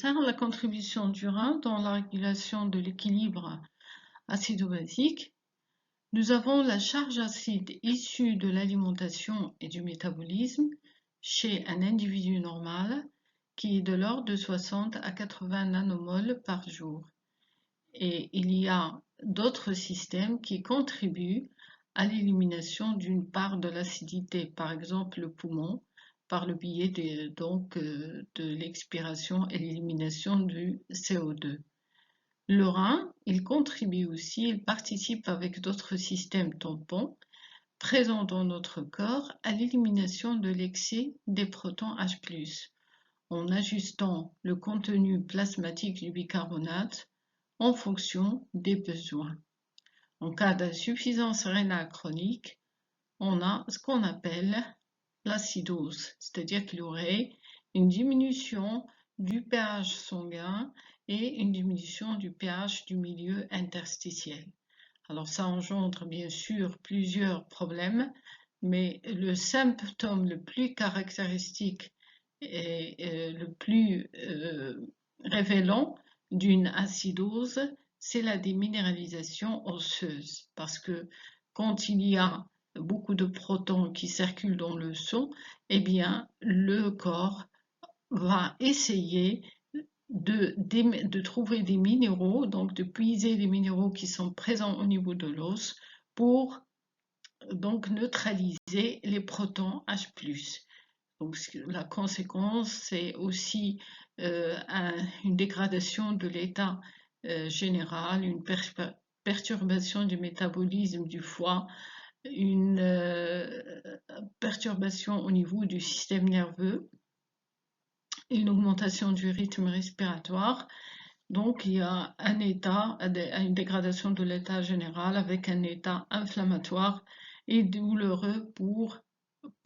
La contribution du rein dans la régulation de l'équilibre acido-basique, nous avons la charge acide issue de l'alimentation et du métabolisme chez un individu normal qui est de l'ordre de 60 à 80 nanomoles par jour. Et il y a d'autres systèmes qui contribuent à l'élimination d'une part de l'acidité, par exemple le poumon, par le biais de l'expiration et l'élimination du CO2. Le rein, il contribue aussi, il participe avec d'autres systèmes tampons présents dans notre corps à l'élimination de l'excès des protons H+, en ajustant le contenu plasmatique du bicarbonate en fonction des besoins. En cas d'insuffisance rénale chronique, on a ce qu'on appelle l'acidose, c'est-à-dire qu'il y aurait une diminution du pH sanguin et une diminution du pH du milieu interstitiel. Alors ça engendre bien sûr plusieurs problèmes, mais le symptôme le plus caractéristique et le plus révélant d'une acidose, c'est la déminéralisation osseuse, parce que quand il y a beaucoup de protons qui circulent dans le sang, eh bien le corps va essayer de trouver des minéraux, donc de puiser les minéraux qui sont présents au niveau de l'os pour donc neutraliser les protons H+. Donc la conséquence, c'est aussi une dégradation de l'état général, une perturbation du métabolisme du foie, une perturbation au niveau du système nerveux, une augmentation du rythme respiratoire. Donc il y a un état, une dégradation de l'état général avec un état inflammatoire et douloureux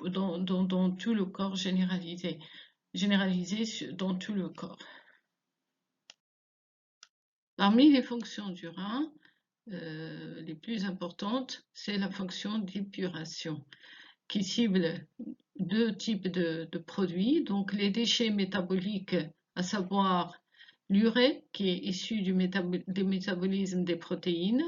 dans tout le corps généralisé dans tout le corps. Parmi les fonctions du rein, les plus importantes, c'est la fonction d'épuration qui cible deux types de produits, donc les déchets métaboliques, à savoir l'urée qui est issu du métabolisme des protéines,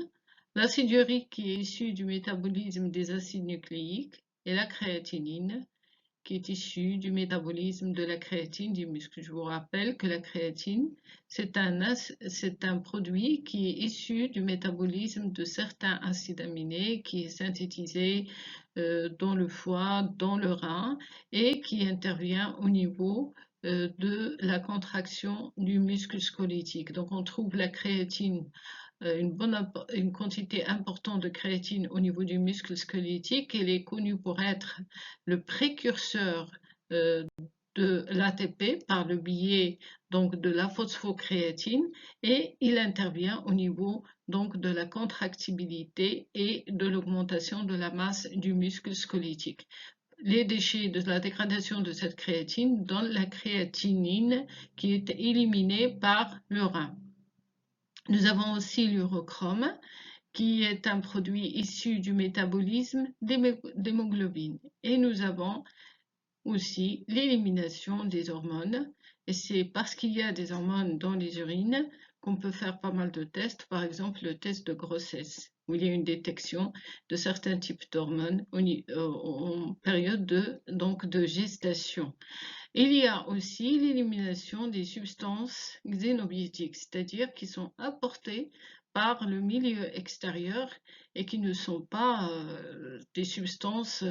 l'acide urique qui est issu du métabolisme des acides nucléiques et la créatinine qui est issue du métabolisme de la créatine du muscle. Je vous rappelle que la créatine, c'est un produit qui est issu du métabolisme de certains acides aminés qui est synthétisé dans le foie, dans le rein et qui intervient au niveau de la contraction du muscle squelettique. Donc on trouve la créatine, une quantité importante de créatine au niveau du muscle squelettique. Elle est connue pour être le précurseur de l'ATP par le biais donc de la phosphocréatine et il intervient au niveau donc de la contractibilité et de l'augmentation de la masse du muscle squelettique. Les déchets de la dégradation de cette créatine donnent la créatinine qui est éliminée par le rein. Nous avons aussi l'urochrome qui est un produit issu du métabolisme d'hémoglobine. Et nous avons aussi l'élimination des hormones. Et c'est parce qu'il y a des hormones dans les urines qu'on peut faire pas mal de tests, par exemple le test de grossesse, où il y a une détection de certains types d'hormones en période de gestation. Il y a aussi l'élimination des substances xénobiotiques, c'est-à-dire qui sont apportées par le milieu extérieur et qui ne sont pas des substances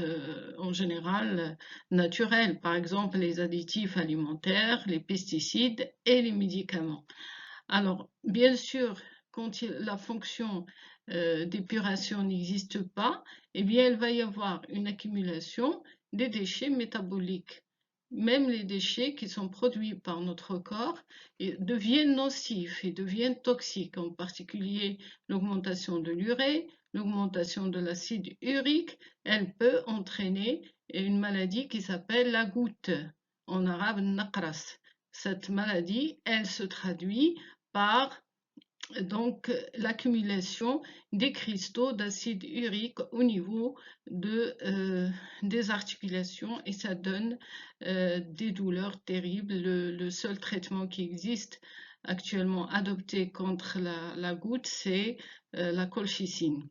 en général naturelles, par exemple les additifs alimentaires, les pesticides et les médicaments. Alors, bien sûr, quand la fonction d'épuration n'existe pas, eh bien, il va y avoir une accumulation des déchets métaboliques. Même les déchets qui sont produits par notre corps deviennent nocifs et deviennent toxiques, en particulier l'augmentation de l'urée, l'augmentation de l'acide urique, elle peut entraîner une maladie qui s'appelle la goutte, en arabe naqras. Cette maladie, elle se traduit par donc l'accumulation des cristaux d'acide urique au niveau des articulations et ça donne des douleurs terribles. Le seul traitement qui existe actuellement adopté contre la goutte, c'est la colchicine.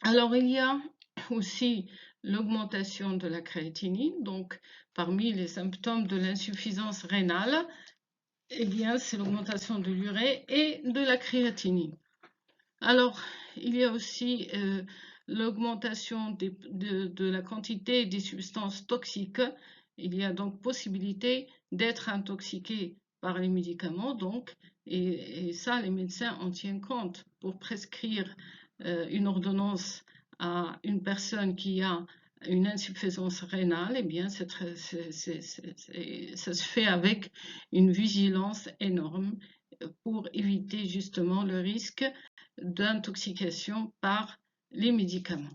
Alors il y a aussi l'augmentation de la créatinine, donc parmi les symptômes de l'insuffisance rénale, eh bien, c'est l'augmentation de l'urée et de la créatinine. Alors, il y a aussi l'augmentation de la quantité des substances toxiques. Il y a donc possibilité d'être intoxiqué par les médicaments, donc, et ça, les médecins en tiennent compte pour prescrire une ordonnance à une personne qui a une insuffisance rénale, eh bien, ça se fait avec une vigilance énorme pour éviter justement le risque d'intoxication par les médicaments.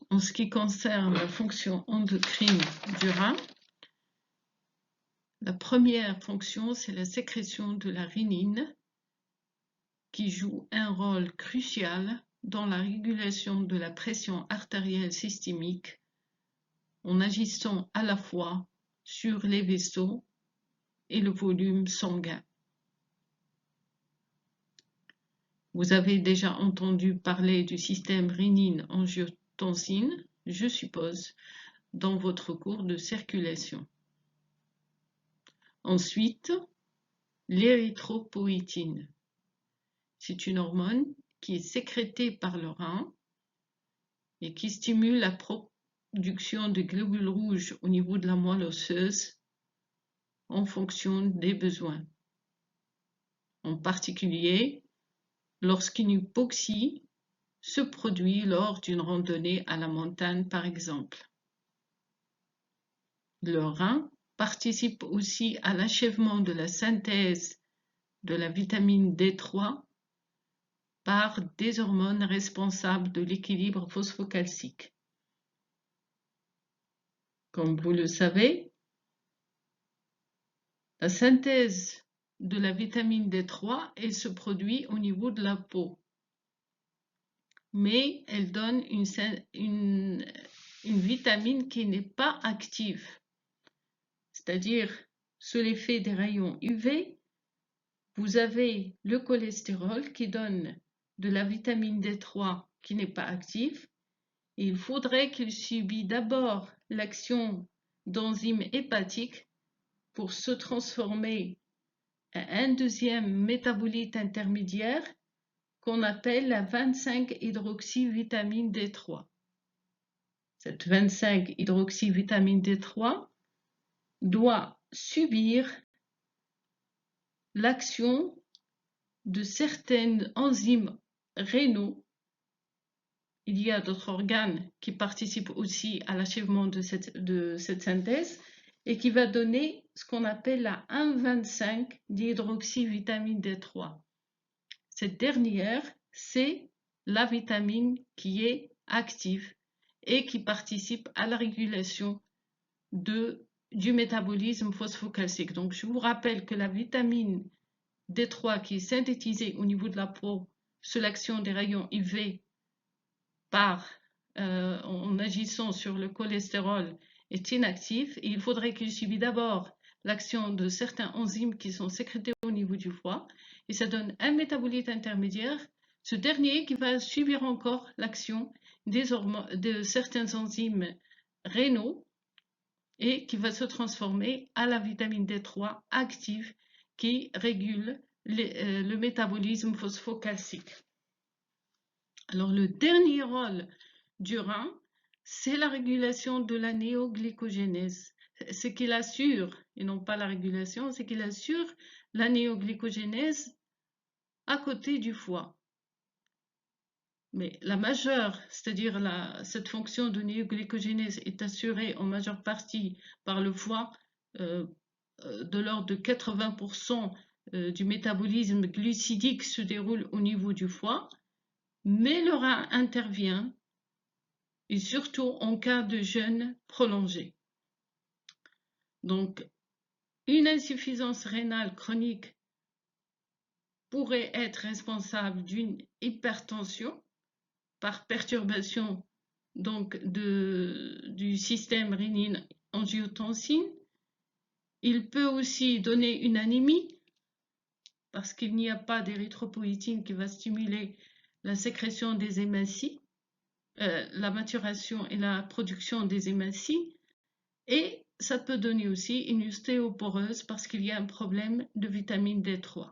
En ce qui concerne la fonction endocrine du rein, la première fonction, c'est la sécrétion de la rénine qui joue un rôle crucial dans la régulation de la pression artérielle systémique en agissant à la fois sur les vaisseaux et le volume sanguin. Vous avez déjà entendu parler du système rénine-angiotensine, je suppose, dans votre cours de circulation. Ensuite, l'érythropoïétine. C'est une hormone qui est sécrétée par le rein et qui stimule la production de globules rouges au niveau de la moelle osseuse en fonction des besoins. En particulier, lorsqu'une hypoxie se produit lors d'une randonnée à la montagne, par exemple. Le rein participe aussi à l'achèvement de la synthèse de la vitamine D3 par des hormones responsables de l'équilibre phosphocalcique. Comme vous le savez, la synthèse de la vitamine D3, elle se produit au niveau de la peau, mais elle donne une vitamine qui n'est pas active, c'est-à-dire sous l'effet des rayons UV, vous avez le cholestérol qui donne de la vitamine D3 qui n'est pas active. Et il faudrait qu'il subisse d'abord l'action d'enzymes hépatiques pour se transformer en un deuxième métabolite intermédiaire qu'on appelle la 25-hydroxyvitamine D3. Cette 25-hydroxyvitamine D3 doit subir l'action de certaines enzymes rénaux. Il y a d'autres organes qui participent aussi à l'achèvement de cette synthèse et qui va donner ce qu'on appelle la 1,25-dihydroxyvitamine D3. Cette dernière, c'est la vitamine qui est active et qui participe à la régulation du métabolisme phosphocalcique. Donc, je vous rappelle que la vitamine D3 qui est synthétisée au niveau de la peau sous l'action des rayons UV en agissant sur le cholestérol est inactif et il faudrait qu'il subisse d'abord l'action de certaines enzymes qui sont sécrétées au niveau du foie et ça donne un métabolite intermédiaire, ce dernier qui va subir encore l'action de certaines enzymes rénaux et qui va se transformer à la vitamine D3 active qui régule le métabolisme phosphocalcique. Alors, le dernier rôle du rein, c'est la régulation de la néoglycogénèse. Ce qu'il assure, et non pas la régulation, c'est qu'il assure la néoglycogénèse à côté du foie. Mais la majeure, c'est-à-dire cette fonction de néoglycogénèse est assurée en majeure partie par le foie, de l'ordre de 80% du métabolisme glucidique se déroule au niveau du foie, mais le rein intervient, et surtout en cas de jeûne prolongé. Donc, Une insuffisance rénale chronique pourrait être responsable d'une hypertension par perturbation donc du système rénine-angiotensine. Il peut aussi donner une anémie parce qu'il n'y a pas d'érythropoïétine qui va stimuler la sécrétion des hématies, la maturation et la production des hématies. Et ça peut donner aussi une ostéoporose parce qu'il y a un problème de vitamine D3.